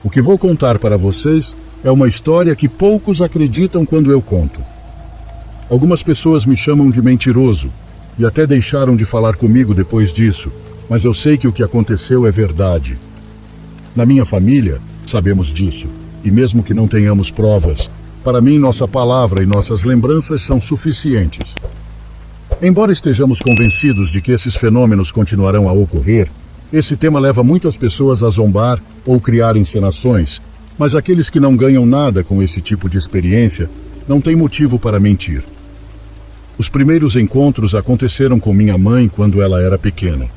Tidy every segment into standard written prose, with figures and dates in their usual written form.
O que vou contar para vocês é uma história que poucos acreditam quando eu conto. Algumas pessoas me chamam de mentiroso e até deixaram de falar comigo depois disso, mas eu sei que o que aconteceu é verdade. Na minha família, sabemos disso, e mesmo que não tenhamos provas, para mim nossa palavra e nossas lembranças são suficientes. Embora estejamos convencidos de que esses fenômenos continuarão a ocorrer, esse tema leva muitas pessoas a zombar ou criar encenações, mas aqueles que não ganham nada com esse tipo de experiência não têm motivo para mentir. Os primeiros encontros aconteceram com minha mãe quando ela era pequena.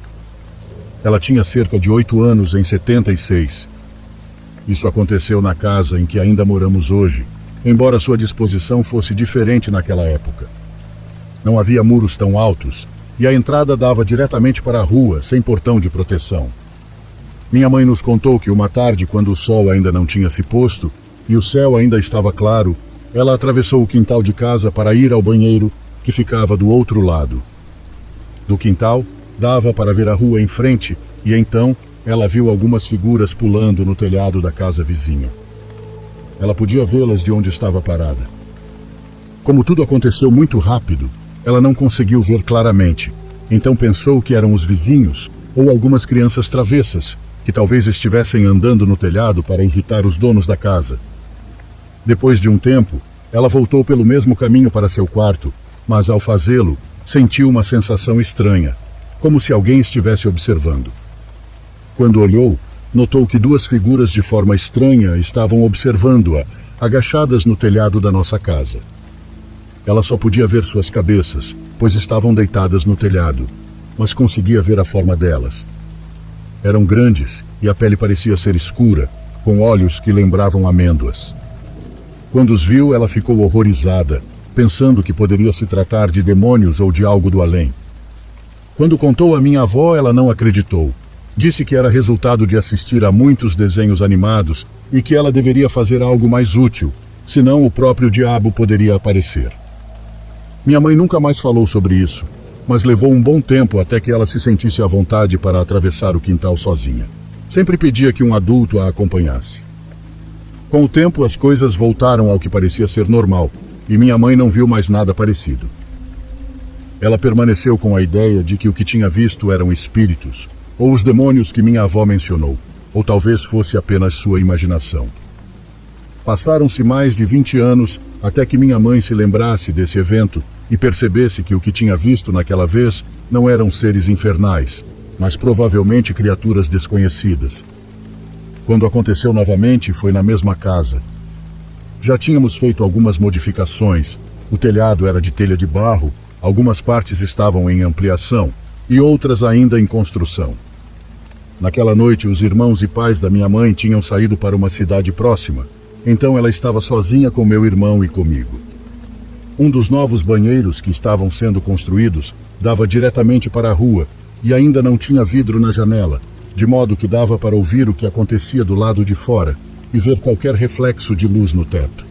Ela tinha cerca de 8 anos em 76. Isso aconteceu na casa em que ainda moramos hoje, embora sua disposição fosse diferente naquela época. Não havia muros tão altos e a entrada dava diretamente para a rua, sem portão de proteção. Minha mãe nos contou que uma tarde, quando o sol ainda não tinha se posto e o céu ainda estava claro, ela atravessou o quintal de casa para ir ao banheiro, que ficava do outro lado. Do quintal, dava para ver a rua em frente e então ela viu algumas figuras pulando no telhado da casa vizinha. Ela podia vê-las de onde estava parada. Como tudo aconteceu muito rápido, ela não conseguiu ver claramente, então pensou que eram os vizinhos ou algumas crianças travessas, que talvez estivessem andando no telhado para irritar os donos da casa. Depois de um tempo, ela voltou pelo mesmo caminho para seu quarto, mas ao fazê-lo, sentiu uma sensação estranha, como se alguém estivesse observando. Quando olhou, notou que 2 figuras de forma estranha estavam observando-a, agachadas no telhado da nossa casa. Ela só podia ver suas cabeças, pois estavam deitadas no telhado, mas conseguia ver a forma delas. Eram grandes e a pele parecia ser escura, com olhos que lembravam amêndoas. Quando os viu, ela ficou horrorizada, pensando que poderia se tratar de demônios ou de algo do além. Quando contou à minha avó, ela não acreditou. Disse que era resultado de assistir a muitos desenhos animados e que ela deveria fazer algo mais útil, senão o próprio diabo poderia aparecer. Minha mãe nunca mais falou sobre isso, mas levou um bom tempo até que ela se sentisse à vontade para atravessar o quintal sozinha. Sempre pedia que um adulto a acompanhasse. Com o tempo, as coisas voltaram ao que parecia ser normal, e minha mãe não viu mais nada parecido. Ela permaneceu com a ideia de que o que tinha visto eram espíritos, ou os demônios que minha avó mencionou, ou talvez fosse apenas sua imaginação. Passaram-se mais de 20 anos até que minha mãe se lembrasse desse evento e percebesse que o que tinha visto naquela vez não eram seres infernais, mas provavelmente criaturas desconhecidas. Quando aconteceu novamente, foi na mesma casa. Já tínhamos feito algumas modificações. O telhado era de telha de barro, algumas partes estavam em ampliação e outras ainda em construção. Naquela noite, os irmãos e pais da minha mãe tinham saído para uma cidade próxima, então ela estava sozinha com meu irmão e comigo. Um dos novos banheiros que estavam sendo construídos dava diretamente para a rua e ainda não tinha vidro na janela, de modo que dava para ouvir o que acontecia do lado de fora e ver qualquer reflexo de luz no teto.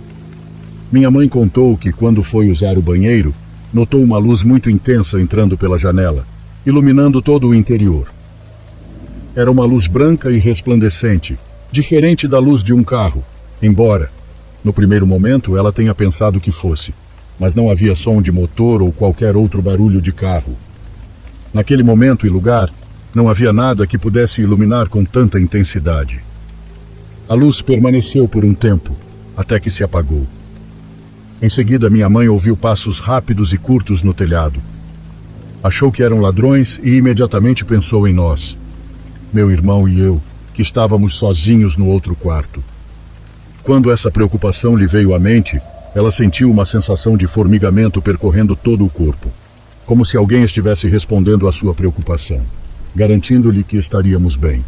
Minha mãe contou que, quando foi usar o banheiro, notou uma luz muito intensa entrando pela janela, iluminando todo o interior. Era uma luz branca e resplandecente, diferente da luz de um carro, embora, no primeiro momento, ela tenha pensado que fosse, mas não havia som de motor ou qualquer outro barulho de carro. Naquele momento e lugar, não havia nada que pudesse iluminar com tanta intensidade. A luz permaneceu por um tempo, até que se apagou. Em seguida, minha mãe ouviu passos rápidos e curtos no telhado. Achou que eram ladrões e imediatamente pensou em nós, meu irmão e eu, que estávamos sozinhos no outro quarto. Quando essa preocupação lhe veio à mente, ela sentiu uma sensação de formigamento percorrendo todo o corpo, como se alguém estivesse respondendo à sua preocupação, garantindo-lhe que estaríamos bem.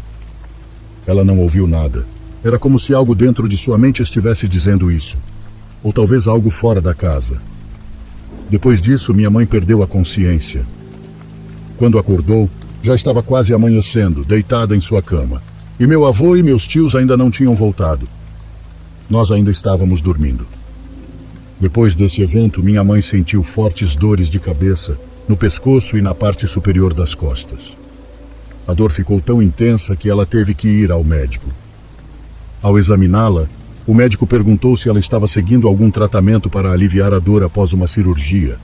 Ela não ouviu nada. Era como se algo dentro de sua mente estivesse dizendo isso, ou talvez algo fora da casa. Depois disso, minha mãe perdeu a consciência. Quando acordou, já estava quase amanhecendo, deitada em sua cama, e meu avô e meus tios ainda não tinham voltado. Nós ainda estávamos dormindo. Depois desse evento, minha mãe sentiu fortes dores de cabeça, no pescoço e na parte superior das costas. A dor ficou tão intensa que ela teve que ir ao médico. Ao examiná-la, o médico perguntou se ela estava seguindo algum tratamento para aliviar a dor após uma cirurgia.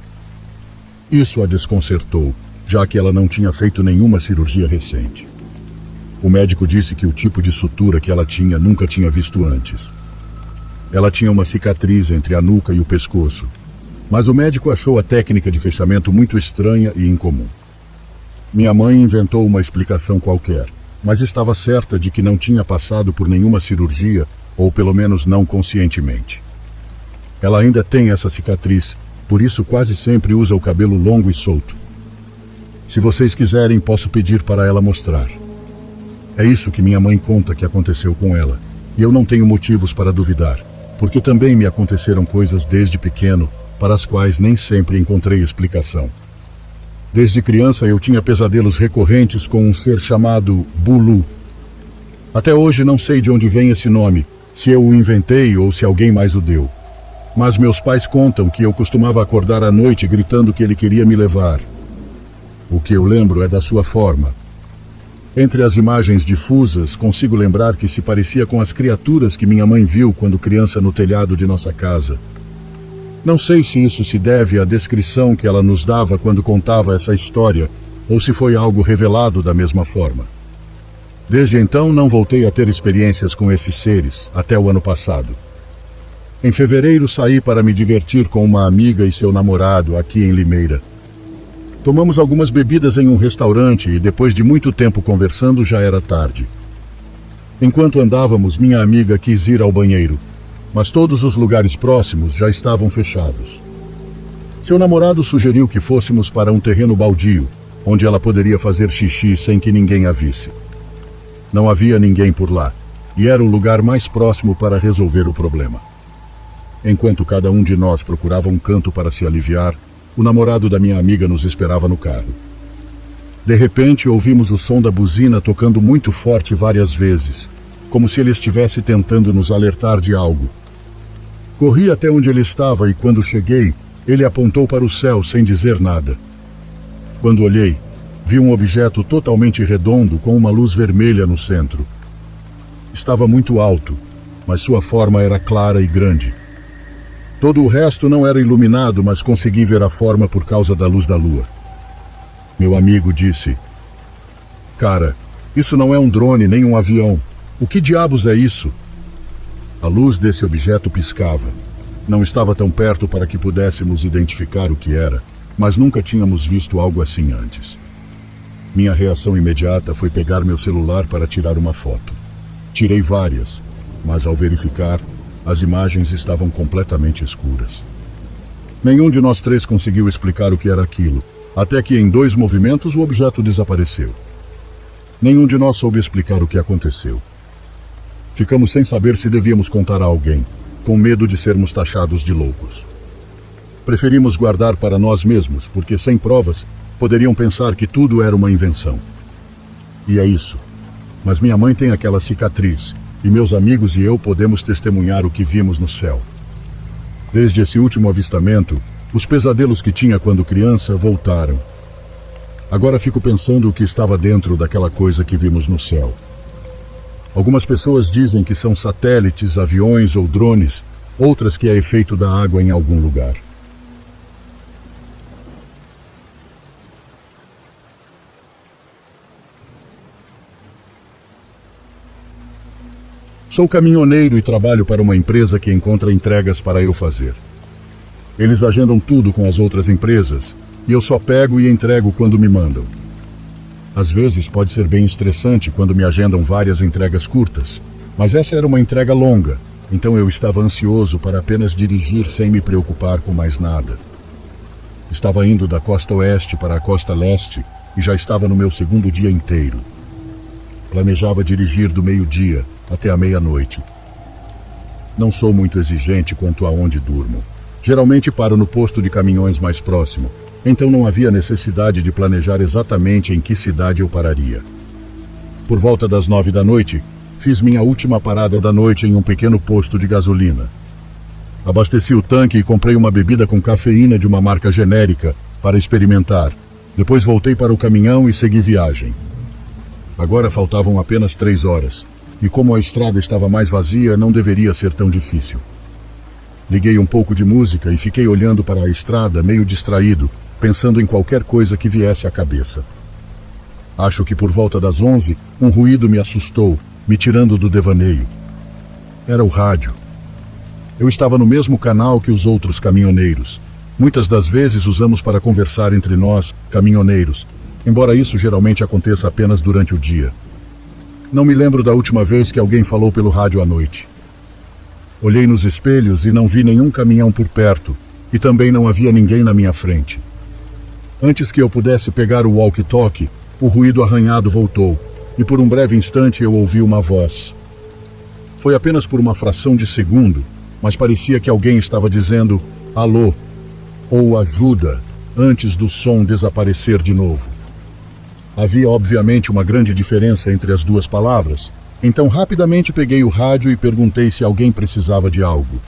Isso a desconcertou, já que ela não tinha feito nenhuma cirurgia recente. O médico disse que o tipo de sutura que ela tinha nunca tinha visto antes. Ela tinha uma cicatriz entre a nuca e o pescoço, mas o médico achou a técnica de fechamento muito estranha e incomum. Minha mãe inventou uma explicação qualquer, mas estava certa de que não tinha passado por nenhuma cirurgia, ou pelo menos não conscientemente. Ela ainda tem essa cicatriz, por isso quase sempre usa o cabelo longo e solto. Se vocês quiserem, posso pedir para ela mostrar. É isso que minha mãe conta que aconteceu com ela, e eu não tenho motivos para duvidar, porque também me aconteceram coisas desde pequeno, para as quais nem sempre encontrei explicação. Desde criança eu tinha pesadelos recorrentes com um ser chamado Bulu. Até hoje não sei de onde vem esse nome, se eu o inventei ou se alguém mais o deu. Mas meus pais contam que eu costumava acordar à noite gritando que ele queria me levar. O que eu lembro é da sua forma. Entre as imagens difusas, consigo lembrar que se parecia com as criaturas que minha mãe viu quando criança no telhado de nossa casa. Não sei se isso se deve à descrição que ela nos dava quando contava essa história, ou se foi algo revelado da mesma forma. Desde então não voltei a ter experiências com esses seres, até o ano passado. Em fevereiro saí para me divertir com uma amiga e seu namorado aqui em Limeira. Tomamos algumas bebidas em um restaurante e depois de muito tempo conversando já era tarde. Enquanto andávamos, minha amiga quis ir ao banheiro, mas todos os lugares próximos já estavam fechados. Seu namorado sugeriu que fôssemos para um terreno baldio, onde ela poderia fazer xixi sem que ninguém a visse. Não havia ninguém por lá, e era o lugar mais próximo para resolver o problema. Enquanto cada um de nós procurava um canto para se aliviar, o namorado da minha amiga nos esperava no carro. De repente, ouvimos o som da buzina tocando muito forte várias vezes, como se ele estivesse tentando nos alertar de algo. Corri até onde ele estava e, quando cheguei, ele apontou para o céu sem dizer nada. Quando olhei, vi um objeto totalmente redondo com uma luz vermelha no centro. Estava muito alto, mas sua forma era clara e grande. Todo o resto não era iluminado, mas consegui ver a forma por causa da luz da lua. Meu amigo disse: "Cara, isso não é um drone nem um avião. O que diabos é isso?" A luz desse objeto piscava. Não estava tão perto para que pudéssemos identificar o que era, mas nunca tínhamos visto algo assim antes. Minha reação imediata foi pegar meu celular para tirar uma foto. Tirei várias, mas ao verificar, as imagens estavam completamente escuras. Nenhum de nós três conseguiu explicar o que era aquilo, até que em 2 movimentos o objeto desapareceu. Nenhum de nós soube explicar o que aconteceu. Ficamos sem saber se devíamos contar a alguém, com medo de sermos taxados de loucos. Preferimos guardar para nós mesmos, porque sem provas, poderiam pensar que tudo era uma invenção. E é isso. Mas minha mãe tem aquela cicatriz, e meus amigos e eu podemos testemunhar o que vimos no céu. Desde esse último avistamento, os pesadelos que tinha quando criança voltaram. Agora fico pensando o que estava dentro daquela coisa que vimos no céu. Algumas pessoas dizem que são satélites, aviões ou drones, outras que é efeito da água em algum lugar. Sou caminhoneiro e trabalho para uma empresa que encontra entregas para eu fazer. Eles agendam tudo com as outras empresas e eu só pego e entrego quando me mandam. Às vezes pode ser bem estressante quando me agendam várias entregas curtas, mas essa era uma entrega longa, então eu estava ansioso para apenas dirigir sem me preocupar com mais nada. Estava indo da costa oeste para a costa leste e já estava no meu 2º dia inteiro. Planejava dirigir do meio-dia até a meia-noite. Não sou muito exigente quanto a onde durmo. Geralmente paro no posto de caminhões mais próximo, então não havia necessidade de planejar exatamente em que cidade eu pararia. Por volta das 9 da noite, fiz minha última parada da noite em um pequeno posto de gasolina. Abasteci o tanque e comprei uma bebida com cafeína de uma marca genérica para experimentar. Depois voltei para o caminhão e segui viagem. Agora faltavam apenas 3 horas. e como a estrada estava mais vazia, não deveria ser tão difícil. Liguei um pouco de música e fiquei olhando para a estrada, meio distraído, pensando em qualquer coisa que viesse à cabeça. Acho que por volta das 11, um ruído me assustou, me tirando do devaneio. Era o rádio. Eu estava no mesmo canal que os outros caminhoneiros. Muitas das vezes usamos para conversar entre nós, caminhoneiros, embora isso geralmente aconteça apenas durante o dia. Não me lembro da última vez que alguém falou pelo rádio à noite. Olhei nos espelhos e não vi nenhum caminhão por perto, e também não havia ninguém na minha frente. Antes que eu pudesse pegar o walkie-talkie, o ruído arranhado voltou, e por um breve instante eu ouvi uma voz. Foi apenas por uma fração de segundo, mas parecia que alguém estava dizendo alô ou ajuda antes do som desaparecer de novo. Havia obviamente uma grande diferença entre as duas palavras, então rapidamente peguei o rádio e perguntei se alguém precisava de algo.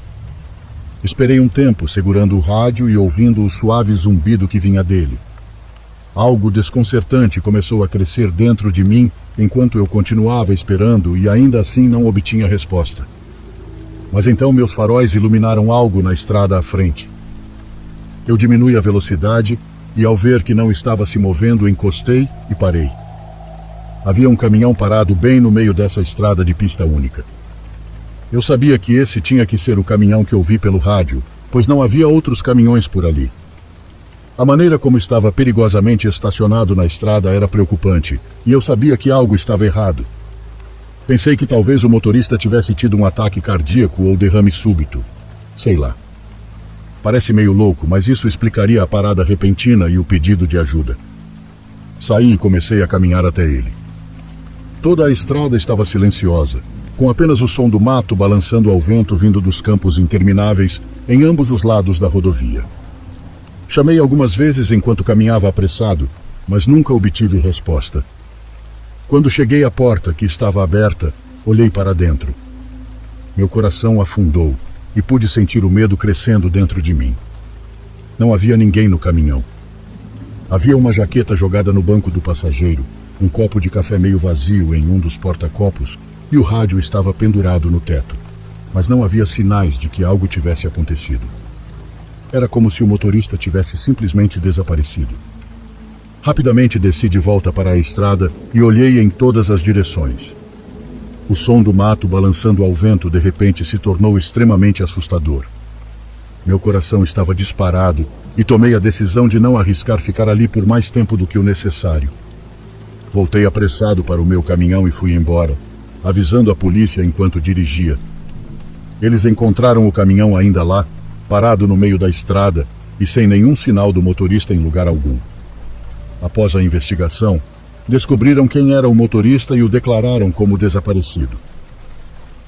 Esperei um tempo segurando o rádio e ouvindo o suave zumbido que vinha dele. Algo desconcertante começou a crescer dentro de mim enquanto eu continuava esperando e ainda assim não obtinha resposta. Mas então meus faróis iluminaram algo na estrada à frente. Eu diminui a velocidade e, ao ver que não estava se movendo, encostei e parei. Havia um caminhão parado bem no meio dessa estrada de pista única. Eu sabia que esse tinha que ser o caminhão que eu vi pelo rádio, pois não havia outros caminhões por ali. A maneira como estava perigosamente estacionado na estrada era preocupante, e eu sabia que algo estava errado. Pensei que talvez o motorista tivesse tido um ataque cardíaco ou derrame súbito. Sei lá. Parece meio louco, mas isso explicaria a parada repentina e o pedido de ajuda. Saí e comecei a caminhar até ele. Toda a estrada estava silenciosa, com apenas o som do mato balançando ao vento vindo dos campos intermináveis em ambos os lados da rodovia. Chamei algumas vezes enquanto caminhava apressado, mas nunca obtive resposta. Quando cheguei à porta, que estava aberta, olhei para dentro. Meu coração afundou e pude sentir o medo crescendo dentro de mim. Não havia ninguém no caminhão. Havia uma jaqueta jogada no banco do passageiro, um copo de café meio vazio em um dos porta-copos e o rádio estava pendurado no teto, mas não havia sinais de que algo tivesse acontecido. Era como se o motorista tivesse simplesmente desaparecido. Rapidamente desci de volta para a estrada e olhei em todas as direções. O som do mato balançando ao vento de repente se tornou extremamente assustador. Meu coração estava disparado e tomei a decisão de não arriscar ficar ali por mais tempo do que o necessário. Voltei apressado para o meu caminhão e fui embora, avisando a polícia enquanto dirigia. Eles encontraram o caminhão ainda lá, parado no meio da estrada e sem nenhum sinal do motorista em lugar algum. Após a investigação, descobriram quem era o motorista e o declararam como desaparecido.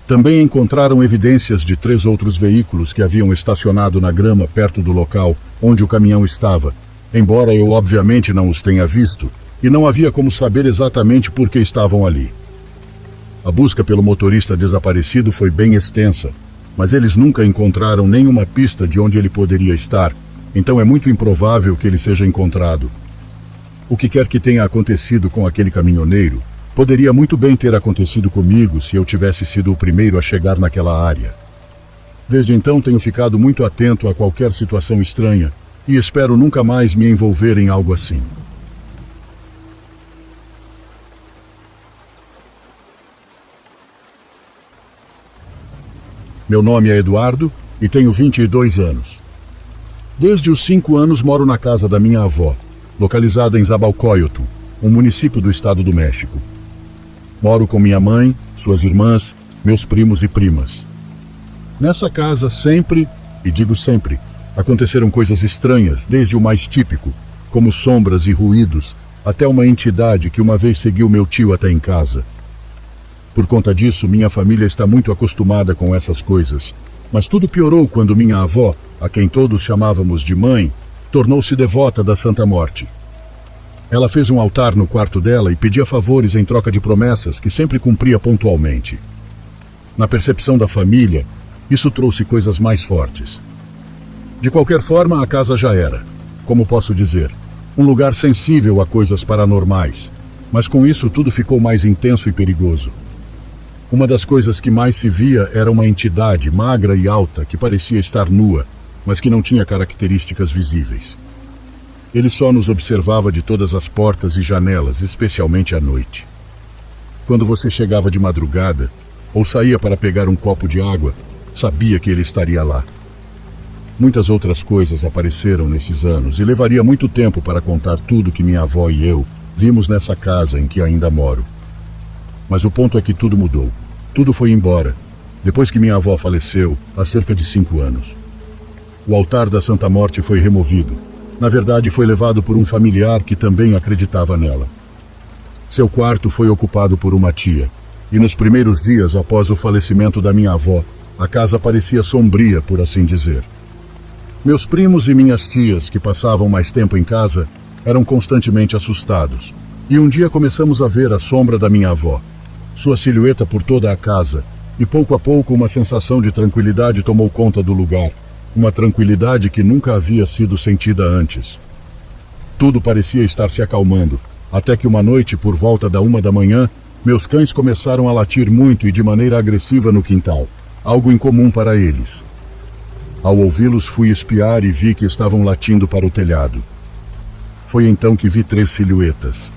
Também encontraram evidências de 3 outros veículos que haviam estacionado na grama perto do local onde o caminhão estava, embora eu obviamente não os tenha visto, e não havia como saber exatamente por que estavam ali. A busca pelo motorista desaparecido foi bem extensa, mas eles nunca encontraram nenhuma pista de onde ele poderia estar, então é muito improvável que ele seja encontrado. O que quer que tenha acontecido com aquele caminhoneiro, poderia muito bem ter acontecido comigo se eu tivesse sido o primeiro a chegar naquela área. Desde então tenho ficado muito atento a qualquer situação estranha e espero nunca mais me envolver em algo assim. Meu nome é Eduardo e tenho 22 anos. Desde os 5 anos moro na casa da minha avó, localizada em Zabalcóyotl, um município do estado do México. Moro com minha mãe, suas irmãs, meus primos e primas. Nessa casa sempre, e digo sempre, aconteceram coisas estranhas, desde o mais típico, como sombras e ruídos, até uma entidade que uma vez seguiu meu tio até em casa. Por conta disso, minha família está muito acostumada com essas coisas, mas tudo piorou quando minha avó, a quem todos chamávamos de mãe, tornou-se devota da Santa Morte. Ela fez um altar no quarto dela e pedia favores em troca de promessas que sempre cumpria pontualmente. Na percepção da família, isso trouxe coisas mais fortes. De qualquer forma, a casa já era, como posso dizer, um lugar sensível a coisas paranormais, mas com isso tudo ficou mais intenso e perigoso. Uma das coisas que mais se via era uma entidade magra e alta que parecia estar nua, mas que não tinha características visíveis. Ele só nos observava de todas as portas e janelas, especialmente à noite. Quando você chegava de madrugada ou saía para pegar um copo de água, sabia que ele estaria lá. Muitas outras coisas apareceram nesses anos e levaria muito tempo para contar tudo que minha avó e eu vimos nessa casa em que ainda moro. Mas o ponto é que tudo mudou. Tudo foi embora, depois que minha avó faleceu, há cerca de 5 anos. O altar da Santa Morte foi removido. Na verdade, foi levado por um familiar que também acreditava nela. Seu quarto foi ocupado por uma tia, e nos primeiros dias após o falecimento da minha avó, a casa parecia sombria, por assim dizer. Meus primos e minhas tias, que passavam mais tempo em casa, eram constantemente assustados. E um dia começamos a ver a sombra da minha avó, sua silhueta por toda a casa, e pouco a pouco uma sensação de tranquilidade tomou conta do lugar, uma tranquilidade que nunca havia sido sentida antes. Tudo parecia estar se acalmando, até que uma noite, por volta da 1 da manhã, meus cães começaram a latir muito e de maneira agressiva no quintal, algo incomum para eles. Ao ouvi-los, fui espiar e vi que estavam latindo para o telhado. Foi então que vi 3 silhuetas.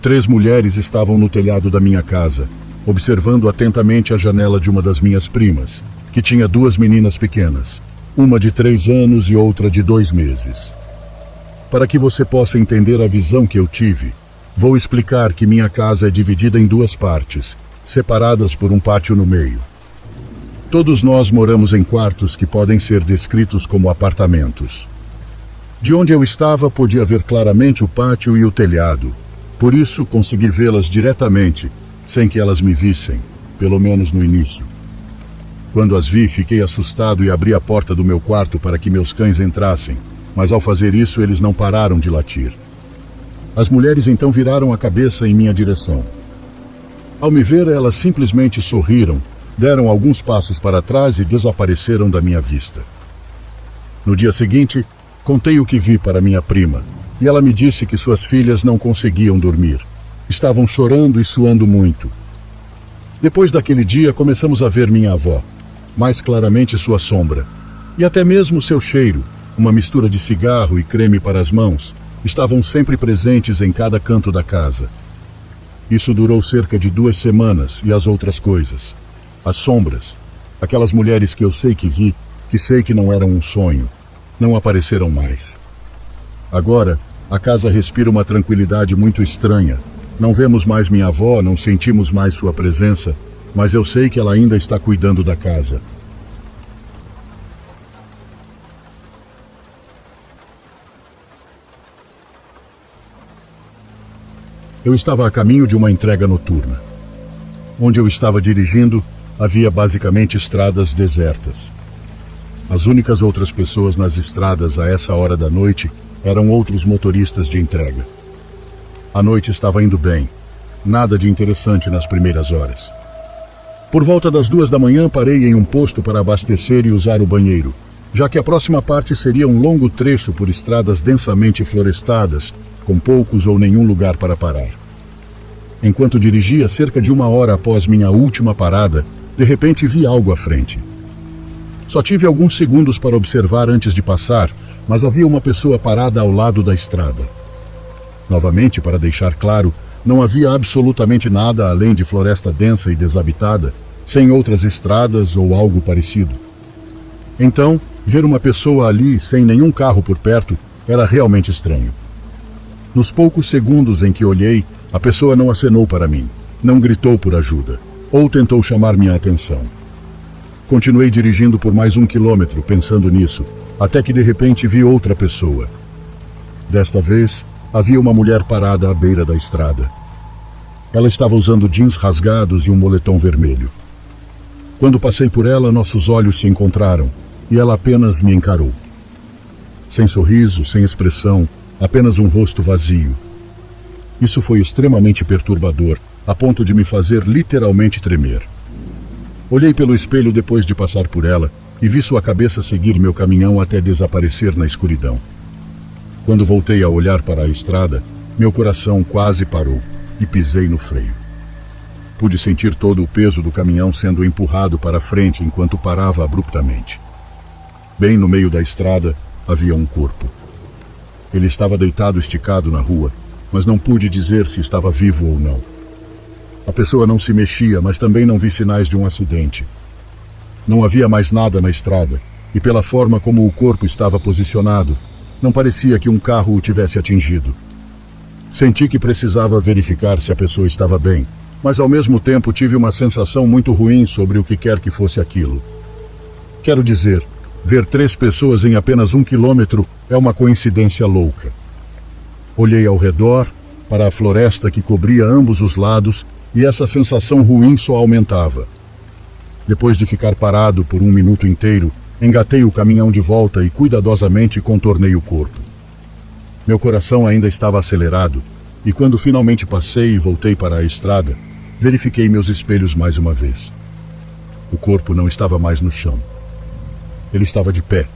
3 mulheres estavam no telhado da minha casa, observando atentamente a janela de uma das minhas primas, que tinha 2 meninas pequenas, uma de 3 anos e outra de 2 meses. Para que você possa entender a visão que eu tive, vou explicar que minha casa é dividida em 2 partes, separadas por um pátio no meio. Todos nós moramos em quartos que podem ser descritos como apartamentos. De onde eu estava, podia ver claramente o pátio e o telhado. Por isso, consegui vê-las diretamente, sem que elas me vissem, pelo menos no início. Quando as vi, fiquei assustado e abri a porta do meu quarto para que meus cães entrassem, mas ao fazer isso, eles não pararam de latir. As mulheres então viraram a cabeça em minha direção. Ao me ver, elas simplesmente sorriram, deram alguns passos para trás e desapareceram da minha vista. No dia seguinte, contei o que vi para minha prima, e ela me disse que suas filhas não conseguiam dormir. Estavam chorando e suando muito. Depois daquele dia, começamos a ver minha avó, mais claramente sua sombra, e até mesmo seu cheiro, uma mistura de cigarro e creme para as mãos, estavam sempre presentes em cada canto da casa. Isso durou cerca de 2 semanas, e as outras coisas. As sombras, aquelas mulheres que eu sei que vi, que sei que não eram um sonho, não apareceram mais. Agora, a casa respira uma tranquilidade muito estranha. Não vemos mais minha avó, não sentimos mais sua presença, mas eu sei que ela ainda está cuidando da casa. Eu estava a caminho de uma entrega noturna. Onde eu estava dirigindo, havia basicamente estradas desertas. As únicas outras pessoas nas estradas a essa hora da noite eram outros motoristas de entrega. A noite estava indo bem. Nada de interessante nas primeiras horas. Por volta das 2 da manhã, parei em um posto para abastecer e usar o banheiro, já que a próxima parte seria um longo trecho por estradas densamente florestadas, com poucos ou nenhum lugar para parar. Enquanto dirigia, cerca de 1 hora após minha última parada, de repente vi algo à frente. Só tive alguns segundos para observar antes de passar, mas havia uma pessoa parada ao lado da estrada. Novamente, para deixar claro, não havia absolutamente nada além de floresta densa e desabitada, sem outras estradas ou algo parecido. Então, ver uma pessoa ali, sem nenhum carro por perto, era realmente estranho. Nos poucos segundos em que olhei, a pessoa não acenou para mim, não gritou por ajuda, ou tentou chamar minha atenção. Continuei dirigindo por mais 1 quilômetro, pensando nisso, até que de repente vi outra pessoa. Desta vez, havia uma mulher parada à beira da estrada. Ela estava usando jeans rasgados e um moletom vermelho. Quando passei por ela, nossos olhos se encontraram, e ela apenas me encarou. Sem sorriso, sem expressão, apenas um rosto vazio. Isso foi extremamente perturbador, a ponto de me fazer literalmente tremer. Olhei pelo espelho depois de passar por ela e vi sua cabeça seguir meu caminhão até desaparecer na escuridão. Quando voltei a olhar para a estrada, meu coração quase parou e pisei no freio. Pude sentir todo o peso do caminhão sendo empurrado para frente enquanto parava abruptamente. Bem no meio da estrada havia um corpo. Ele estava deitado esticado na rua, mas não pude dizer se estava vivo ou não. A pessoa não se mexia, mas também não vi sinais de um acidente. Não havia mais nada na estrada, e pela forma como o corpo estava posicionado, não parecia que um carro o tivesse atingido. Senti que precisava verificar se a pessoa estava bem, mas ao mesmo tempo tive uma sensação muito ruim sobre o que quer que fosse aquilo. Quero dizer, ver 3 pessoas em apenas 1 quilômetro é uma coincidência louca. Olhei ao redor, para a floresta que cobria ambos os lados, e essa sensação ruim só aumentava. Depois de ficar parado por 1 minuto inteiro, engatei o caminhão de volta e cuidadosamente contornei o corpo. Meu coração ainda estava acelerado, e quando finalmente passei e voltei para a estrada, verifiquei meus espelhos mais uma vez. O corpo não estava mais no chão. Ele estava de pé,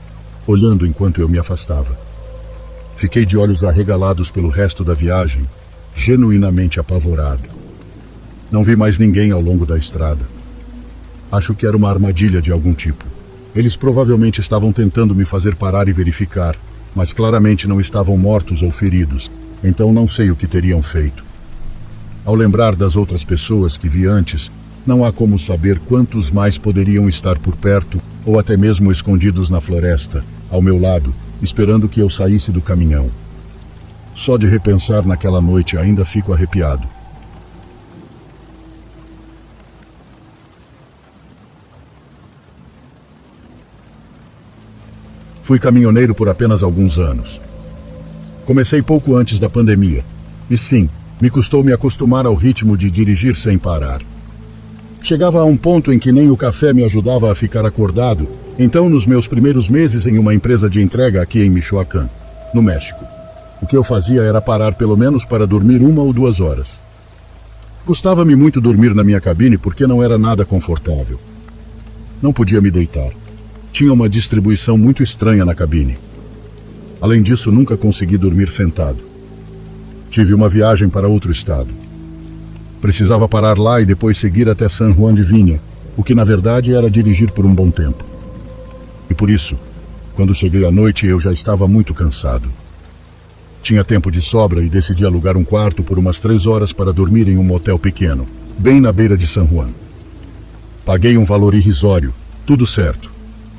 olhando enquanto eu me afastava. Fiquei de olhos arregalados pelo resto da viagem, genuinamente apavorado. Não vi mais ninguém ao longo da estrada. Acho que era uma armadilha de algum tipo. Eles provavelmente estavam tentando me fazer parar e verificar, mas claramente não estavam mortos ou feridos, então não sei o que teriam feito. Ao lembrar das outras pessoas que vi antes, não há como saber quantos mais poderiam estar por perto ou até mesmo escondidos na floresta, ao meu lado, esperando que eu saísse do caminhão. Só de repensar naquela noite ainda fico arrepiado. Fui caminhoneiro por apenas alguns anos. Comecei pouco antes da pandemia, e sim, me custou me acostumar ao ritmo de dirigir sem parar. Chegava a um ponto em que nem o café me ajudava a ficar acordado, então nos meus primeiros meses em uma empresa de entrega aqui em Michoacán, no México, o que eu fazia era parar pelo menos para dormir 1 ou 2 horas. Custava-me muito dormir na minha cabine porque não era nada confortável. Não podia me deitar. Tinha uma distribuição muito estranha na cabine. Além disso, nunca consegui dormir sentado. Tive uma viagem para outro estado. Precisava parar lá e depois seguir até San Juan de Vinha, o que na verdade era dirigir por um bom tempo. E por isso, quando cheguei à noite, eu já estava muito cansado. Tinha tempo de sobra e decidi alugar um quarto por umas 3 horas para dormir em um motel pequeno, bem na beira de San Juan. Paguei um valor irrisório, tudo certo.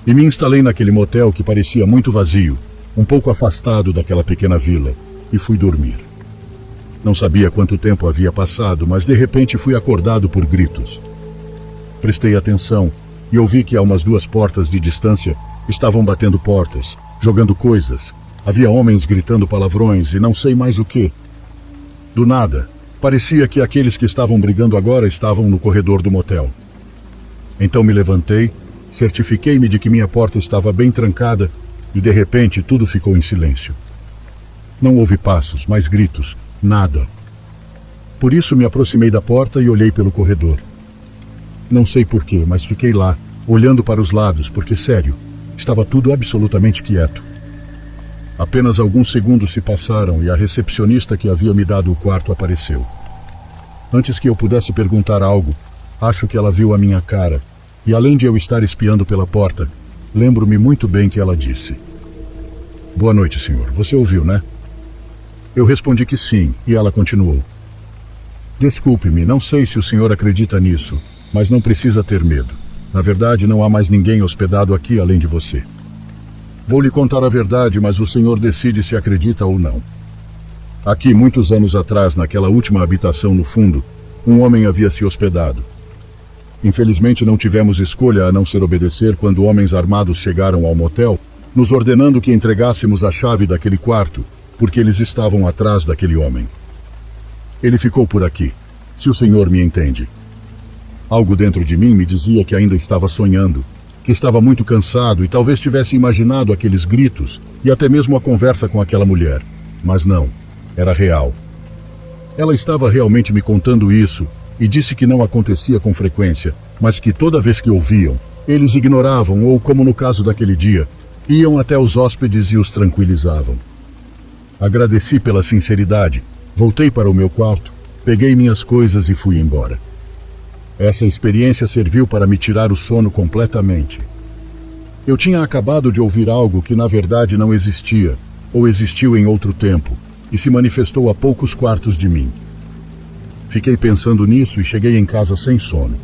E me instalei naquele motel que parecia muito vazio, um pouco afastado daquela pequena vila, e fui dormir. Não sabia quanto tempo havia passado, mas de repente fui acordado por gritos. Prestei atenção e ouvi que a umas 2 portas de distância estavam batendo portas, jogando coisas. Havia homens gritando palavrões e não sei mais o que. Do nada, parecia que aqueles que estavam brigando agora estavam no corredor do motel. Então me levantei, certifiquei-me de que minha porta estava bem trancada e, de repente, tudo ficou em silêncio. Não houve passos, mais gritos, nada. Por isso me aproximei da porta e olhei pelo corredor. Não sei porquê, mas fiquei lá, olhando para os lados, porque, sério, estava tudo absolutamente quieto. Apenas alguns segundos se passaram e a recepcionista que havia me dado o quarto apareceu. Antes que eu pudesse perguntar algo, acho que ela viu a minha cara. E além de eu estar espiando pela porta, lembro-me muito bem que ela disse: "Boa noite, senhor. Você ouviu, né?" Eu respondi que sim, e ela continuou: "Desculpe-me, não sei se o senhor acredita nisso, mas não precisa ter medo. Na verdade, não há mais ninguém hospedado aqui além de você. Vou lhe contar a verdade, mas o senhor decide se acredita ou não. Aqui, muitos anos atrás, naquela última habitação no fundo, um homem havia se hospedado. Infelizmente não tivemos escolha a não ser obedecer quando homens armados chegaram ao motel, nos ordenando que entregássemos a chave daquele quarto, porque eles estavam atrás daquele homem. Ele ficou por aqui, se o senhor me entende. Algo dentro de mim me dizia que ainda estava sonhando, que estava muito cansado e talvez tivesse imaginado aqueles gritos e até mesmo a conversa com aquela mulher. Mas não, era real. Ela estava realmente me contando isso, e disse que não acontecia com frequência, mas que toda vez que ouviam, eles ignoravam ou, como no caso daquele dia, iam até os hóspedes e os tranquilizavam. Agradeci pela sinceridade, voltei para o meu quarto, peguei minhas coisas e fui embora. Essa experiência serviu para me tirar o sono completamente. Eu tinha acabado de ouvir algo que na verdade não existia, ou existiu em outro tempo, e se manifestou a poucos quartos de mim. Fiquei pensando nisso e cheguei em casa sem sono.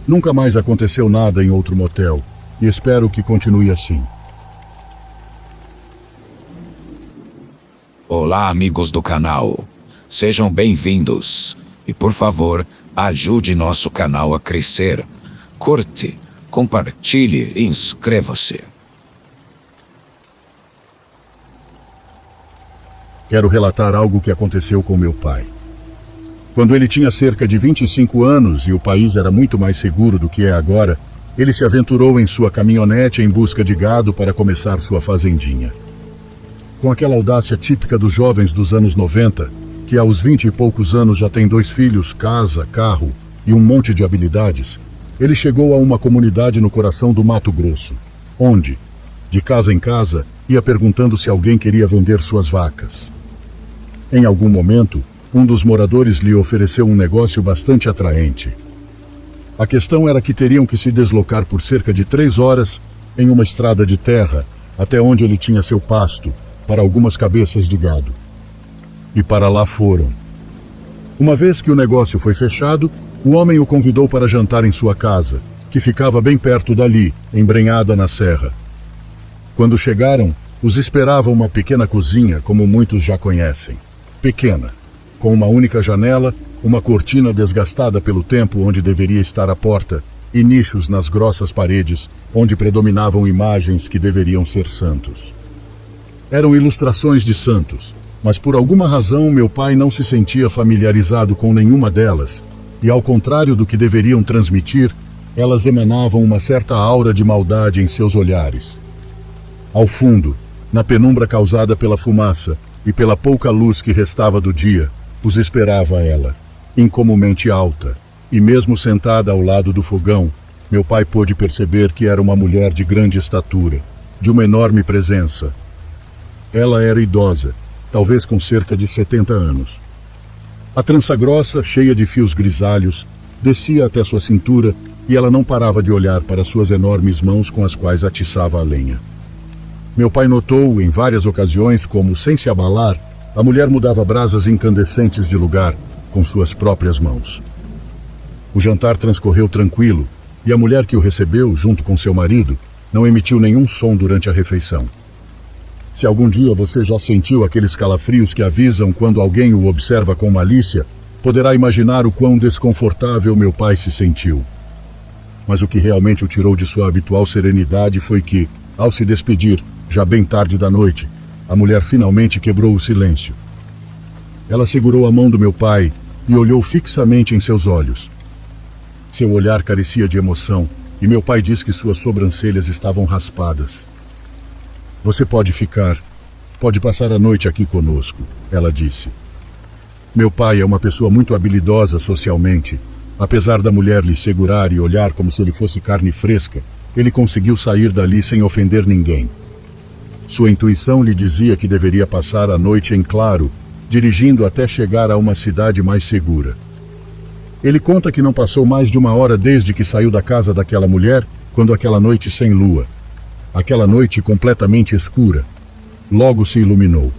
Nunca mais aconteceu nada em outro motel, e espero que continue assim. Olá, amigos do canal. Sejam bem-vindos. E por favor, ajude nosso canal a crescer. Curte, compartilhe e inscreva-se. Quero relatar algo que aconteceu com meu pai. Quando ele tinha cerca de 25 anos e o país era muito mais seguro do que é agora, ele se aventurou em sua caminhonete em busca de gado para começar sua fazendinha. Com aquela audácia típica dos jovens dos anos 90, que aos 20 e poucos anos já tem 2 filhos, casa, carro e um monte de habilidades, ele chegou a uma comunidade no coração do Mato Grosso, onde, de casa em casa, ia perguntando se alguém queria vender suas vacas. Em algum momento, um dos moradores lhe ofereceu um negócio bastante atraente. A questão era que teriam que se deslocar por cerca de 3 horas em uma estrada de terra até onde ele tinha seu pasto, para algumas cabeças de gado. E para lá foram. Uma vez que o negócio foi fechado, o homem o convidou para jantar em sua casa, que ficava bem perto dali, embrenhada na serra. Quando chegaram, os esperava uma pequena cozinha, como muitos já conhecem. Pequena, com uma única janela, uma cortina desgastada pelo tempo onde deveria estar a porta e nichos nas grossas paredes onde predominavam imagens que deveriam ser santos. Eram ilustrações de santos, mas por alguma razão meu pai não se sentia familiarizado com nenhuma delas, e ao contrário do que deveriam transmitir, elas emanavam uma certa aura de maldade em seus olhares. Ao fundo, na penumbra causada pela fumaça e pela pouca luz que restava do dia, os esperava ela, incomumente alta, e mesmo sentada ao lado do fogão, meu pai pôde perceber que era uma mulher de grande estatura, de uma enorme presença. Ela era idosa, talvez com cerca de 70 anos. A trança grossa, cheia de fios grisalhos, descia até sua cintura e ela não parava de olhar para suas enormes mãos com as quais atiçava a lenha. Meu pai notou em várias ocasiões como, sem se abalar, a mulher mudava brasas incandescentes de lugar com suas próprias mãos. O jantar transcorreu tranquilo e a mulher que o recebeu, junto com seu marido, não emitiu nenhum som durante a refeição. Se algum dia você já sentiu aqueles calafrios que avisam quando alguém o observa com malícia, poderá imaginar o quão desconfortável meu pai se sentiu. Mas o que realmente o tirou de sua habitual serenidade foi que, ao se despedir, já bem tarde da noite, a mulher finalmente quebrou o silêncio. Ela segurou a mão do meu pai e olhou fixamente em seus olhos. Seu olhar carecia de emoção e meu pai disse que suas sobrancelhas estavam raspadas. Você pode ficar, pode passar a noite aqui conosco, ela disse. Meu pai é uma pessoa muito habilidosa socialmente. Apesar da mulher lhe segurar e olhar como se ele fosse carne fresca, ele conseguiu sair dali sem ofender ninguém. Sua intuição lhe dizia que deveria passar a noite em claro, dirigindo até chegar a uma cidade mais segura. Ele conta que não passou mais de 1 hora desde que saiu da casa daquela mulher, quando aquela noite sem lua, aquela noite completamente escura, logo se iluminou.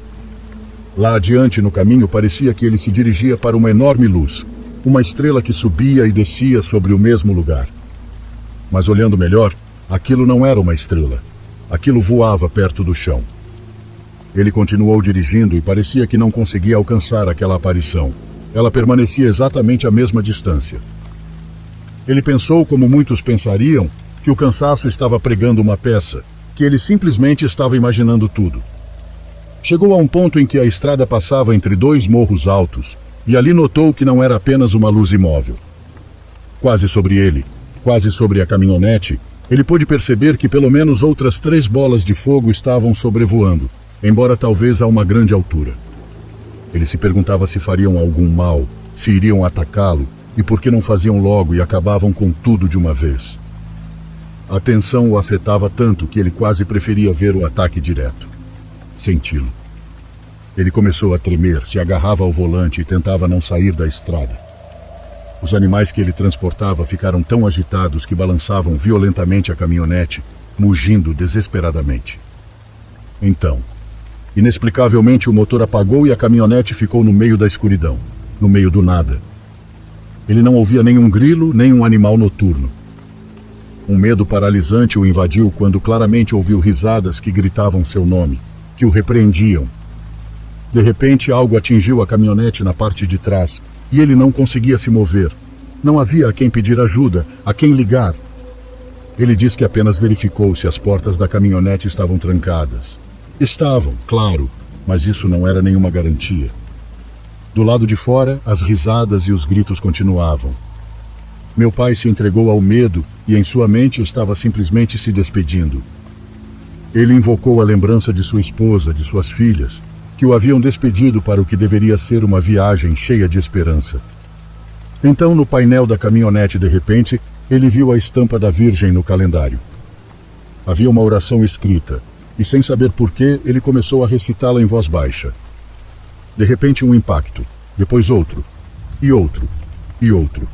Lá adiante no caminho parecia que ele se dirigia para uma enorme luz, uma estrela que subia e descia sobre o mesmo lugar. Mas olhando melhor, aquilo não era uma estrela. Aquilo voava perto do chão. Ele continuou dirigindo e parecia que não conseguia alcançar aquela aparição. Ela permanecia exatamente à mesma distância. Ele pensou, como muitos pensariam, que o cansaço estava pregando uma peça, que ele simplesmente estava imaginando tudo. Chegou a um ponto em que a estrada passava entre 2 morros altos, e ali notou que não era apenas uma luz imóvel. Quase sobre ele, quase sobre a caminhonete, ele pôde perceber que pelo menos outras 3 bolas de fogo estavam sobrevoando, embora talvez a uma grande altura. Ele se perguntava se fariam algum mal, se iriam atacá-lo, e por que não faziam logo e acabavam com tudo de uma vez. A tensão o afetava tanto que ele quase preferia ver o ataque direto. Senti-lo. Ele começou a tremer, se agarrava ao volante e tentava não sair da estrada. Os animais que ele transportava ficaram tão agitados que balançavam violentamente a caminhonete, mugindo desesperadamente. Então, inexplicavelmente, o motor apagou e a caminhonete ficou no meio da escuridão, no meio do nada. Ele não ouvia nenhum grilo, nem um animal noturno. Um medo paralisante o invadiu quando claramente ouviu risadas que gritavam seu nome, que o repreendiam. De repente, algo atingiu a caminhonete na parte de trás e ele não conseguia se mover. Não havia a quem pedir ajuda, a quem ligar. Ele diz que apenas verificou se as portas da caminhonete estavam trancadas. Estavam, claro, mas isso não era nenhuma garantia. Do lado de fora, as risadas e os gritos continuavam. Meu pai se entregou ao medo e em sua mente estava simplesmente se despedindo. Ele invocou a lembrança de sua esposa, de suas filhas, que o haviam despedido para o que deveria ser uma viagem cheia de esperança. Então, no painel da caminhonete, de repente, ele viu a estampa da Virgem no calendário. Havia uma oração escrita, e sem saber porquê, ele começou a recitá-la em voz baixa. De repente, um impacto, depois outro, e outro, e outro.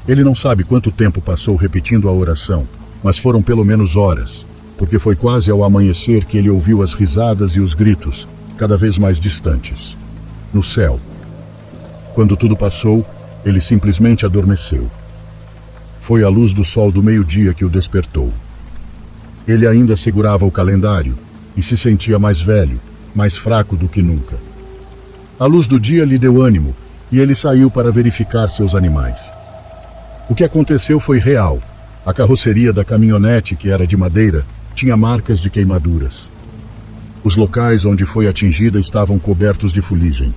Ele não sabe quanto tempo passou repetindo a oração, mas foram pelo menos horas, porque foi quase ao amanhecer que ele ouviu as risadas e os gritos, cada vez mais distantes. No céu. Quando tudo passou, ele simplesmente adormeceu. Foi a luz do sol do meio-dia que o despertou. Ele ainda segurava o calendário e se sentia mais velho, mais fraco do que nunca. A luz do dia lhe deu ânimo e ele saiu para verificar seus animais. O que aconteceu foi real. A carroceria da caminhonete, que era de madeira, tinha marcas de queimaduras. Os locais onde foi atingida estavam cobertos de fuligem.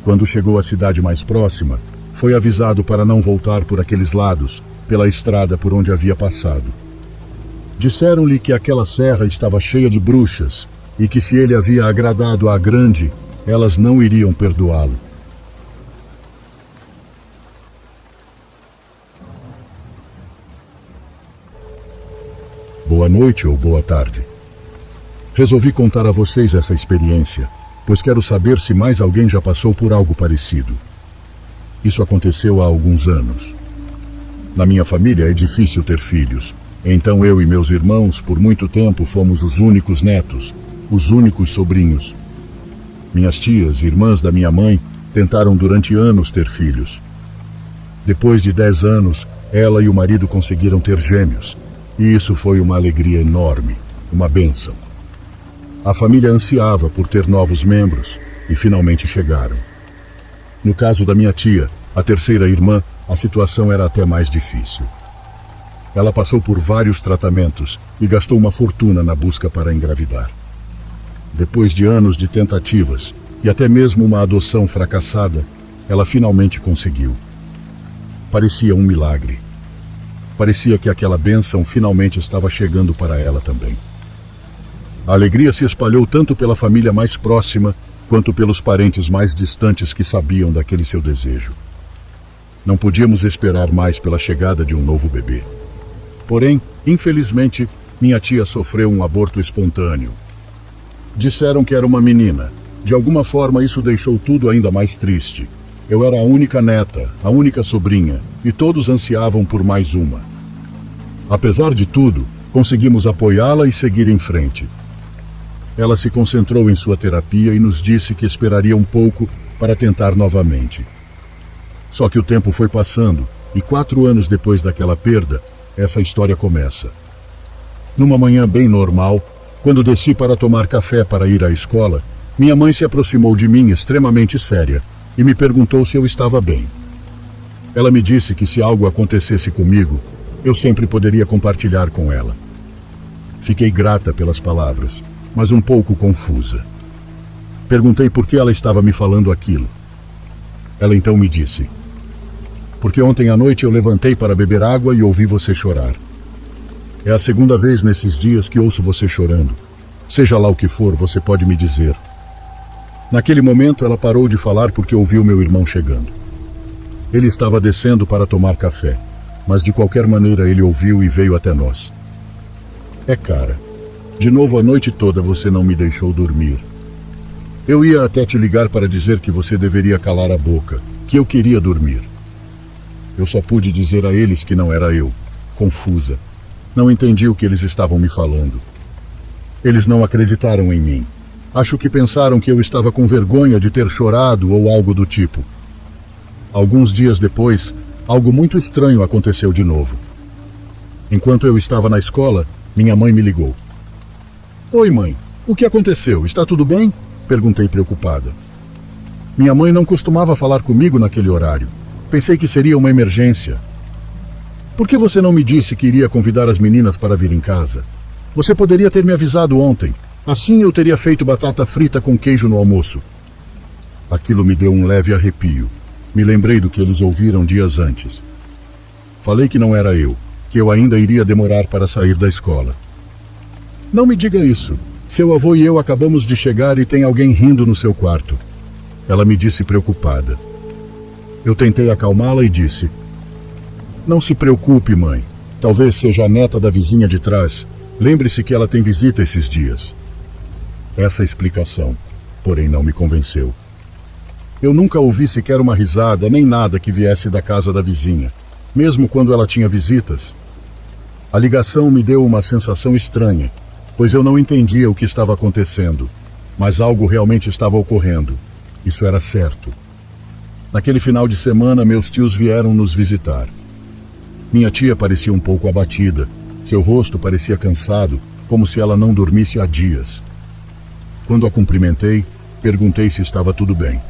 Quando chegou à cidade mais próxima, foi avisado para não voltar por aqueles lados, pela estrada por onde havia passado. Disseram-lhe que aquela serra estava cheia de bruxas e que se ele havia agradado à grande, elas não iriam perdoá-lo. Boa noite ou boa tarde. Resolvi contar a vocês essa experiência, pois quero saber se mais alguém já passou por algo parecido. Isso aconteceu há alguns anos. Na minha família é difícil ter filhos, então eu e meus irmãos por muito tempo fomos os únicos netos, os únicos sobrinhos. Minhas tias, irmãs da minha mãe, tentaram durante anos ter filhos. Depois de 10 anos, ela e o marido conseguiram ter gêmeos, e isso foi uma alegria enorme, uma bênção. A família ansiava por ter novos membros, e finalmente chegaram. No caso da minha tia, a terceira irmã, a situação era até mais difícil. Ela passou por vários tratamentos e gastou uma fortuna na busca para engravidar. Depois de anos de tentativas e até mesmo uma adoção fracassada, ela finalmente conseguiu. Parecia um milagre. Parecia que aquela bênção finalmente estava chegando para ela também. A alegria se espalhou tanto pela família mais próxima quanto pelos parentes mais distantes que sabiam daquele seu desejo. Não podíamos esperar mais pela chegada de um novo bebê. Porém, infelizmente, minha tia sofreu um aborto espontâneo. Disseram que era uma menina. De alguma forma, isso deixou tudo ainda mais triste. Eu era a única neta, a única sobrinha, e todos ansiavam por mais uma. Apesar de tudo, conseguimos apoiá-la e seguir em frente. Ela se concentrou em sua terapia e nos disse que esperaria um pouco para tentar novamente. Só que o tempo foi passando, e 4 anos depois daquela perda, essa história começa. Numa manhã bem normal, quando desci para tomar café para ir à escola, minha mãe se aproximou de mim extremamente séria e me perguntou se eu estava bem. Ela me disse que se algo acontecesse comigo, eu sempre poderia compartilhar com ela. Fiquei grata pelas palavras, mas um pouco confusa. Perguntei por que ela estava me falando aquilo. Ela então me disse: porque ontem à noite eu levantei para beber água e ouvi você chorar. É a segunda vez nesses dias que ouço você chorando. Seja lá o que for, você pode me dizer. Naquele momento ela parou de falar porque ouviu meu irmão chegando. Ele estava descendo para tomar café, mas de qualquer maneira ele ouviu e veio até nós. Cara, de novo a noite toda você não me deixou dormir. Eu ia até te ligar para dizer que você deveria calar a boca, que eu queria dormir. Eu só pude dizer a eles que não era eu, confusa. Não entendi o que eles estavam me falando. Eles não acreditaram em mim. Acho que pensaram que eu estava com vergonha de ter chorado ou algo do tipo. Alguns dias depois, algo muito estranho aconteceu de novo. Enquanto eu estava na escola, minha mãe me ligou. Oi, mãe. O que aconteceu? Está tudo bem? Perguntei preocupada. Minha mãe não costumava falar comigo naquele horário. Pensei que seria uma emergência. Por que você não me disse que iria convidar as meninas para vir em casa? Você poderia ter me avisado ontem. Assim eu teria feito batata frita com queijo no almoço. Aquilo me deu um leve arrepio. Me lembrei do que eles ouviram dias antes. Falei que não era eu, que eu ainda iria demorar para sair da escola. Não me diga isso. Seu avô e eu acabamos de chegar e tem alguém rindo no seu quarto. Ela me disse preocupada. Eu tentei acalmá-la e disse: Não se preocupe, mãe. Talvez seja a neta da vizinha de trás. Lembre-se que ela tem visita esses dias. Essa explicação, porém, não me convenceu. Eu nunca ouvi sequer uma risada, nem nada que viesse da casa da vizinha, mesmo quando ela tinha visitas. A ligação me deu uma sensação estranha, pois eu não entendia o que estava acontecendo, mas algo realmente estava ocorrendo. Isso era certo. Naquele final de semana, meus tios vieram nos visitar. Minha tia parecia um pouco abatida. Seu rosto parecia cansado, como se ela não dormisse há dias. Quando a cumprimentei, perguntei se estava tudo bem.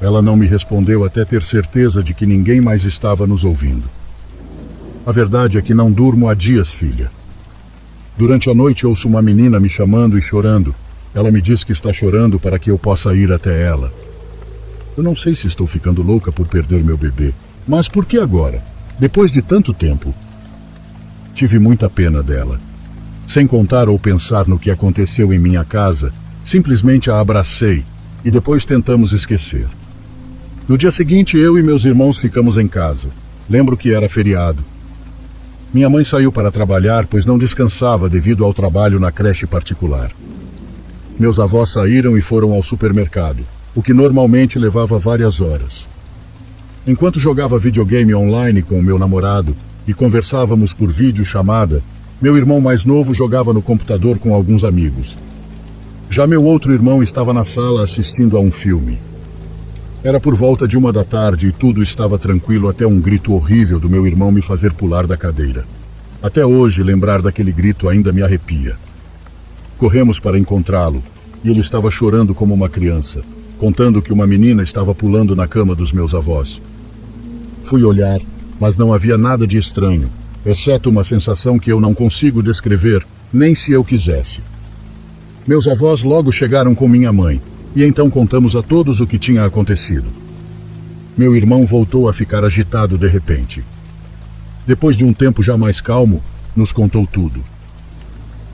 Ela não me respondeu até ter certeza de que ninguém mais estava nos ouvindo. A verdade é que não durmo há dias, filha. Durante a noite ouço uma menina me chamando e chorando. Ela me diz que está chorando para que eu possa ir até ela. Eu não sei se estou ficando louca por perder meu bebê, mas por que agora? Depois de tanto tempo. Tive muita pena dela. Sem contar ou pensar no que aconteceu em minha casa, simplesmente a abracei e depois tentamos esquecer. No dia seguinte, eu e meus irmãos ficamos em casa. Lembro que era feriado. Minha mãe saiu para trabalhar, pois não descansava devido ao trabalho na creche particular. Meus avós saíram e foram ao supermercado, o que normalmente levava várias horas. Enquanto jogava videogame online com o meu namorado e conversávamos por videochamada, meu irmão mais novo jogava no computador com alguns amigos. Já meu outro irmão estava na sala assistindo a um filme. Era por volta de 1 da tarde e tudo estava tranquilo até um grito horrível do meu irmão me fazer pular da cadeira. Até hoje, lembrar daquele grito ainda me arrepia. Corremos para encontrá-lo e ele estava chorando como uma criança, contando que uma menina estava pulando na cama dos meus avós. Fui olhar, mas não havia nada de estranho, exceto uma sensação que eu não consigo descrever, nem se eu quisesse. Meus avós logo chegaram com minha mãe, e então contamos a todos o que tinha acontecido. Meu irmão voltou a ficar agitado de repente. Depois de um tempo já mais calmo, nos contou tudo.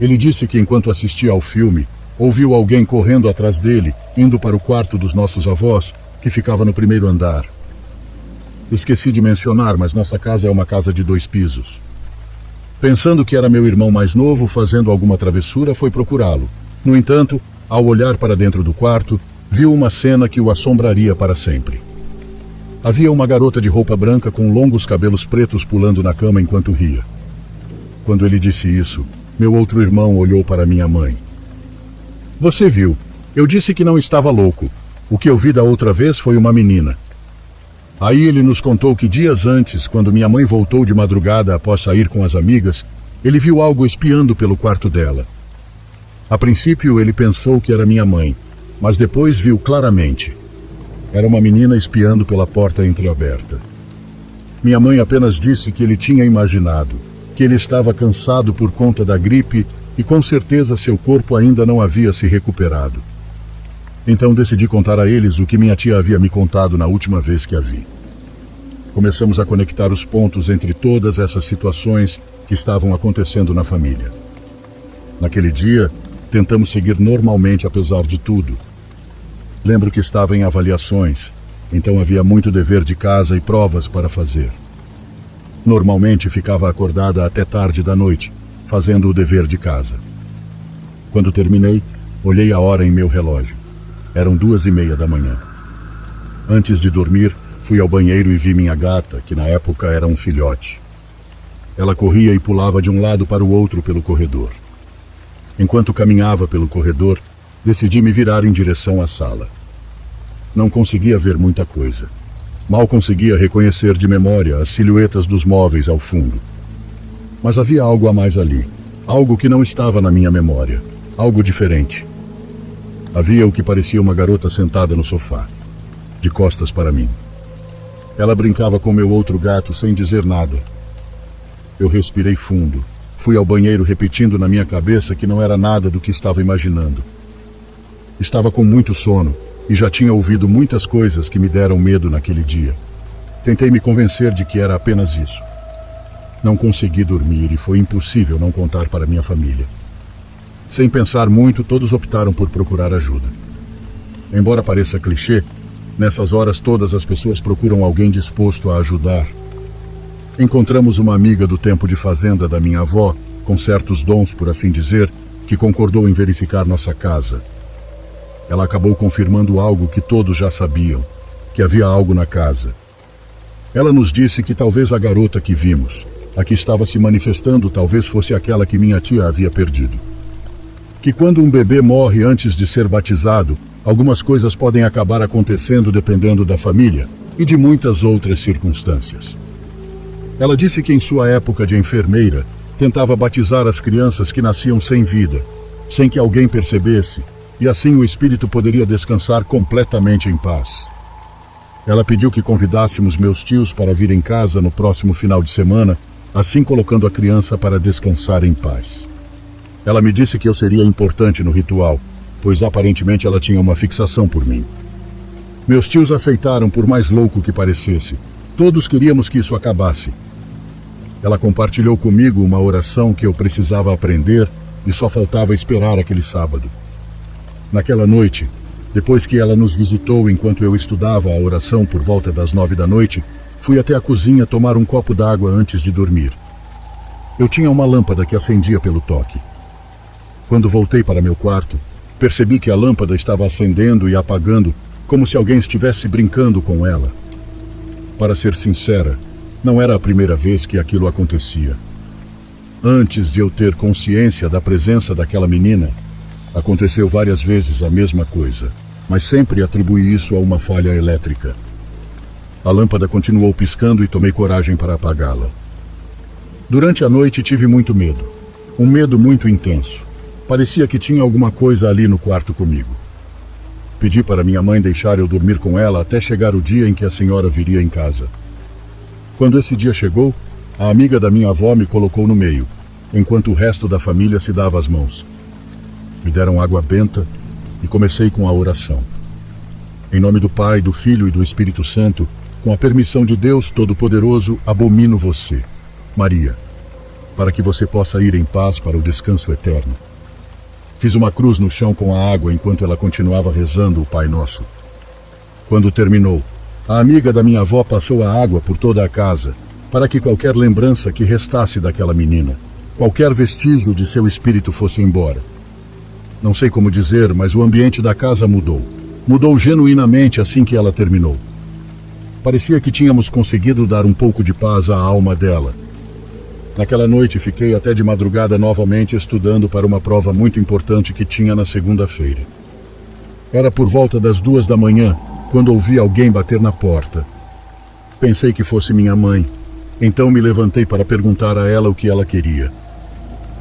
Ele disse que enquanto assistia ao filme, ouviu alguém correndo atrás dele, indo para o quarto dos nossos avós, que ficava no primeiro andar. Esqueci de mencionar, mas nossa casa é uma casa de 2 pisos. Pensando que era meu irmão mais novo fazendo alguma travessura, foi procurá-lo. No entanto, ao olhar para dentro do quarto, viu uma cena que o assombraria para sempre. Havia uma garota de roupa branca com longos cabelos pretos pulando na cama enquanto ria. Quando ele disse isso, meu outro irmão olhou para minha mãe. Você viu, eu disse que não estava louco. O que eu vi da outra vez foi uma menina. Aí ele nos contou que dias antes, quando minha mãe voltou de madrugada após sair com as amigas, ele viu algo espiando pelo quarto dela. A princípio ele pensou que era minha mãe, mas depois viu claramente. Era uma menina espiando pela porta entreaberta. Minha mãe apenas disse que ele tinha imaginado, que ele estava cansado por conta da gripe e com certeza seu corpo ainda não havia se recuperado. Então decidi contar a eles o que minha tia havia me contado na última vez que a vi. Começamos a conectar os pontos entre todas essas situações que estavam acontecendo na família. Naquele dia, tentamos seguir normalmente apesar de tudo. Lembro que estava em avaliações, então havia muito dever de casa e provas para fazer. Normalmente ficava acordada até tarde da noite, fazendo o dever de casa. Quando terminei, olhei a hora em meu relógio. Eram 2:30 da manhã. Antes de dormir, Fui ao banheiro e vi minha gata, que na época era um filhote. Ela corria e pulava de um lado para o outro pelo corredor. Enquanto caminhava pelo corredor, decidi me virar em direção à sala. Não conseguia ver muita coisa. Mal conseguia reconhecer de memória as silhuetas dos móveis ao fundo. Mas havia algo a mais ali, algo que não estava na minha memória, algo diferente. Havia o que parecia uma garota sentada no sofá, de costas para mim. Ela brincava com meu outro gato sem dizer nada. Eu respirei fundo. Fui ao banheiro repetindo na minha cabeça que não era nada do que estava imaginando. Estava com muito sono e já tinha ouvido muitas coisas que me deram medo naquele dia. Tentei me convencer de que era apenas isso. Não consegui dormir e foi impossível não contar para minha família. Sem pensar muito, todos optaram por procurar ajuda. Embora pareça clichê, nessas horas todas as pessoas procuram alguém disposto a ajudar. Encontramos uma amiga do tempo de fazenda da minha avó, com certos dons, por assim dizer, que concordou em verificar nossa casa. Ela acabou confirmando algo que todos já sabiam, que havia algo na casa. Ela nos disse que talvez a garota que vimos, a que estava se manifestando, talvez fosse aquela que minha tia havia perdido. Que quando um bebê morre antes de ser batizado, algumas coisas podem acabar acontecendo dependendo da família e de muitas outras circunstâncias. Ela disse que em sua época de enfermeira, tentava batizar as crianças que nasciam sem vida, sem que alguém percebesse, e assim o espírito poderia descansar completamente em paz. Ela pediu que convidássemos meus tios para vir em casa no próximo final de semana, assim colocando a criança para descansar em paz. Ela me disse que eu seria importante no ritual, pois aparentemente ela tinha uma fixação por mim. Meus tios aceitaram, por mais louco que parecesse. Todos queríamos que isso acabasse. Ela compartilhou comigo uma oração que eu precisava aprender e só faltava esperar aquele sábado. Naquela noite, depois que ela nos visitou enquanto eu estudava a oração por volta das 9 da noite, fui até a cozinha tomar um copo d'água antes de dormir. Eu tinha uma lâmpada que acendia pelo toque. Quando voltei para meu quarto, percebi que a lâmpada estava acendendo e apagando, como se alguém estivesse brincando com ela. Para ser sincera, não era a primeira vez que aquilo acontecia. Antes de eu ter consciência da presença daquela menina, aconteceu várias vezes a mesma coisa, mas sempre atribuí isso a uma falha elétrica. A lâmpada continuou piscando e tomei coragem para apagá-la. Durante a noite tive muito medo, um medo muito intenso. Parecia que tinha alguma coisa ali no quarto comigo. Pedi para minha mãe deixar eu dormir com ela até chegar o dia em que a senhora viria em casa. Quando esse dia chegou, a amiga da minha avó me colocou no meio, enquanto o resto da família se dava as mãos. Me deram água benta e comecei com a oração. Em nome do Pai, do Filho e do Espírito Santo, com a permissão de Deus Todo-Poderoso, abomino você, Maria, para que você possa ir em paz para o descanso eterno. Fiz uma cruz no chão com a água enquanto ela continuava rezando o Pai Nosso. Quando terminou, a amiga da minha avó passou a água por toda a casa, para que qualquer lembrança que restasse daquela menina, qualquer vestígio de seu espírito fosse embora. Não sei como dizer, mas o ambiente da casa mudou. Mudou genuinamente assim que ela terminou. Parecia que tínhamos conseguido dar um pouco de paz à alma dela. Naquela noite fiquei até de madrugada novamente estudando para uma prova muito importante que tinha na segunda-feira. Era por volta das 2 da manhã, quando ouvi alguém bater na porta. Pensei que fosse minha mãe, então me levantei para perguntar a ela o que ela queria.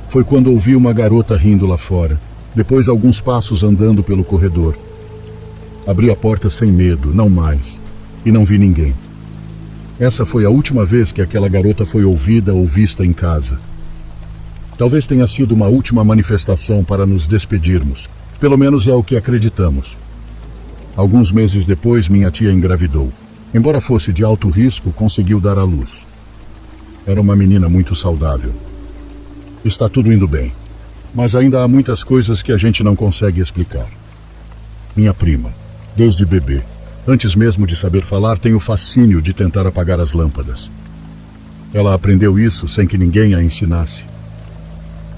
Foi quando ouvi uma garota rindo lá fora, depois alguns passos andando pelo corredor. Abri a porta sem medo, não mais, e não vi ninguém. Essa foi a última vez que aquela garota foi ouvida ou vista em casa. Talvez tenha sido uma última manifestação para nos despedirmos. Pelo menos é o que acreditamos. Alguns meses depois, minha tia engravidou. Embora fosse de alto risco, conseguiu dar à luz. Era uma menina muito saudável. Está tudo indo bem, mas ainda há muitas coisas que a gente não consegue explicar. Minha prima, desde bebê, antes mesmo de saber falar, tem o fascínio de tentar apagar as lâmpadas. Ela aprendeu isso sem que ninguém a ensinasse.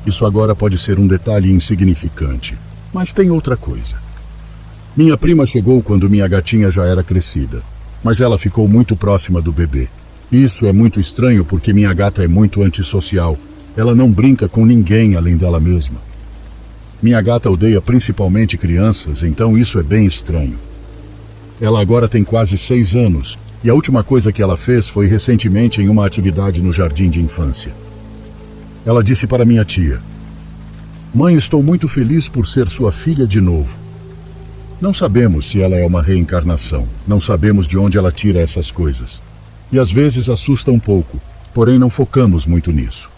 Isso agora pode ser um detalhe insignificante, mas tem outra coisa. Minha prima chegou quando minha gatinha já era crescida. mas ela ficou muito próxima do bebê. Isso é muito estranho porque minha gata é muito antissocial. Ela não brinca com ninguém além dela mesma. Minha gata odeia principalmente crianças, então isso é bem estranho. Ela agora tem quase 6 anos, e a última coisa que ela fez foi recentemente em uma atividade no jardim de infância. Ela disse para minha tia: "Mãe, estou muito feliz por ser sua filha de novo." Não sabemos se ela é uma reencarnação, não sabemos de onde ela tira essas coisas. E às vezes assusta um pouco, porém não focamos muito nisso.